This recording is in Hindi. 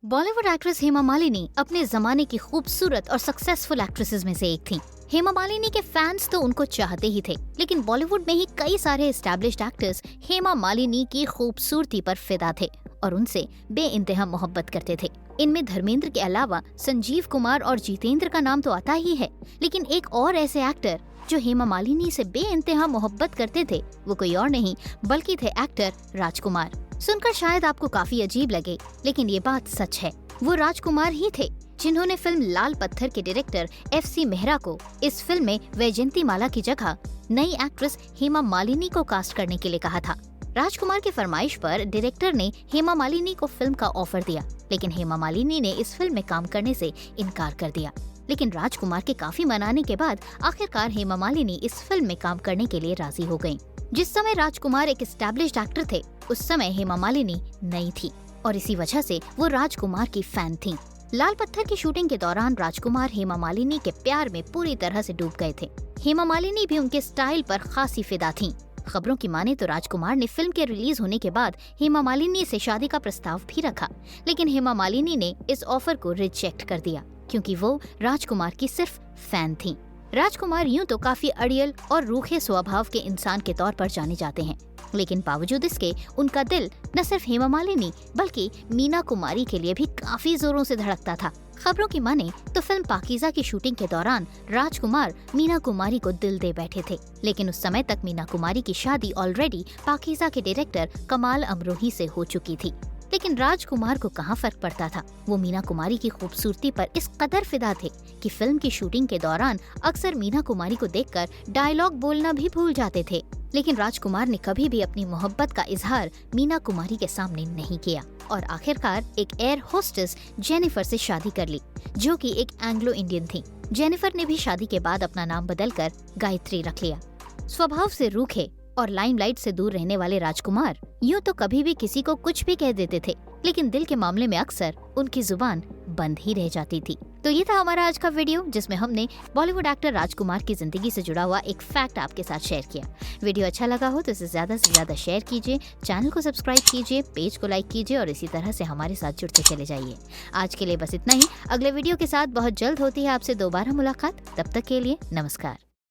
बॉलीवुड एक्ट्रेस हेमा मालिनी अपने जमाने की खूबसूरत और सक्सेसफुल एक्ट्रेसेस में से एक थीं। हेमा मालिनी के फैंस तो उनको चाहते ही थे, लेकिन बॉलीवुड में ही कई सारे एस्टैब्लिश्ड एक्टर्स हेमा मालिनी की खूबसूरती पर फिदा थे और उनसे बेइंतहा मोहब्बत करते थे। इनमें धर्मेंद्र के अलावा संजीव कुमार और जितेंद्र का नाम तो आता ही है, लेकिन एक और ऐसे एक्टर जो हेमा मालिनी से बेइंतहा मोहब्बत करते थे वो कोई और नहीं बल्कि थे एक्टर राजकुमार। सुनकर शायद आपको काफी अजीब लगे, लेकिन ये बात सच है। वो राजकुमार ही थे जिन्होंने फिल्म लाल पत्थर के डायरेक्टर FC मेहरा को इस फिल्म में वैजयंती माला की जगह नई एक्ट्रेस हेमा मालिनी को कास्ट करने के लिए कहा था। राजकुमार की फरमाइश पर डायरेक्टर ने हेमा मालिनी को फिल्म का ऑफर दिया, लेकिन हेमा मालिनी ने इस फिल्म में काम करने से इनकार कर दिया। लेकिन राजकुमार के काफी मनाने के बाद आखिरकार हेमा मालिनी इस फिल्म में काम करने के लिए राजी हो गयी। जिस समय राजकुमार एक एस्टैब्लिश्ड एक्टर थे, उस समय हेमा मालिनी नई थी और इसी वजह से वो राजकुमार की फैन थीं। लाल पत्थर की शूटिंग के दौरान राजकुमार हेमा मालिनी के प्यार में पूरी तरह से डूब गए थे। हेमा मालिनी भी उनके स्टाइल पर खासी फिदा थीं। खबरों की माने तो राजकुमार ने फिल्म के रिलीज होने के बाद हेमा मालिनी से शादी का प्रस्ताव भी रखा, लेकिन हेमा मालिनी ने इस ऑफर को रिजेक्ट कर दिया क्योंकि वो राजकुमार की सिर्फ फैन थीं। राजकुमार यूं तो काफी अड़ियल और रूखे स्वभाव के इंसान के तौर पर जाने जाते हैं, लेकिन बावजूद इसके उनका दिल न सिर्फ हेमा मालिनी बल्कि मीना कुमारी के लिए भी काफी जोरों से धड़कता था। खबरों की माने तो फिल्म पाकीज़ा की शूटिंग के दौरान राजकुमार मीना कुमारी को दिल दे बैठे थे, लेकिन उस समय तक मीना कुमारी की शादी ऑलरेडी पाकीज़ा के डायरेक्टर कमाल अमरोही से हो चुकी थी। लेकिन राजकुमार को कहाँ फर्क पड़ता था। वो मीना कुमारी की खूबसूरती पर इस कदर फिदा थे कि फिल्म की शूटिंग के दौरान अक्सर मीना कुमारी को देखकर डायलॉग बोलना भी भूल जाते थे। लेकिन राजकुमार ने कभी भी अपनी मोहब्बत का इजहार मीना कुमारी के सामने नहीं किया और आखिरकार एक एयर होस्टेस जेनिफर से शादी कर ली, जो कि एक एंग्लो इंडियन थी। जेनिफर ने भी शादी के बाद अपना नाम बदलकर गायत्री रख लिया। स्वभाव से रूखे और लाइमलाइट से दूर रहने वाले राजकुमार यूं तो कभी भी किसी को कुछ भी कह देते थे, लेकिन दिल के मामले में अक्सर उनकी जुबान बंद ही रह जाती थी। तो ये था हमारा आज का वीडियो, जिसमें हमने बॉलीवुड एक्टर राजकुमार की जिंदगी से जुड़ा हुआ एक फैक्ट आपके साथ शेयर किया। वीडियो अच्छा लगा हो तो इसे ज्यादा से ज्यादा शेयर कीजिए, चैनल को सब्सक्राइब कीजिए, पेज को लाइक कीजिए और इसी तरह से हमारे साथ जुड़ते चले जाइए। आज के लिए बस इतना ही। अगले वीडियो के साथ बहुत जल्द होती है आपसे दोबारा मुलाकात। तब तक के लिए नमस्कार।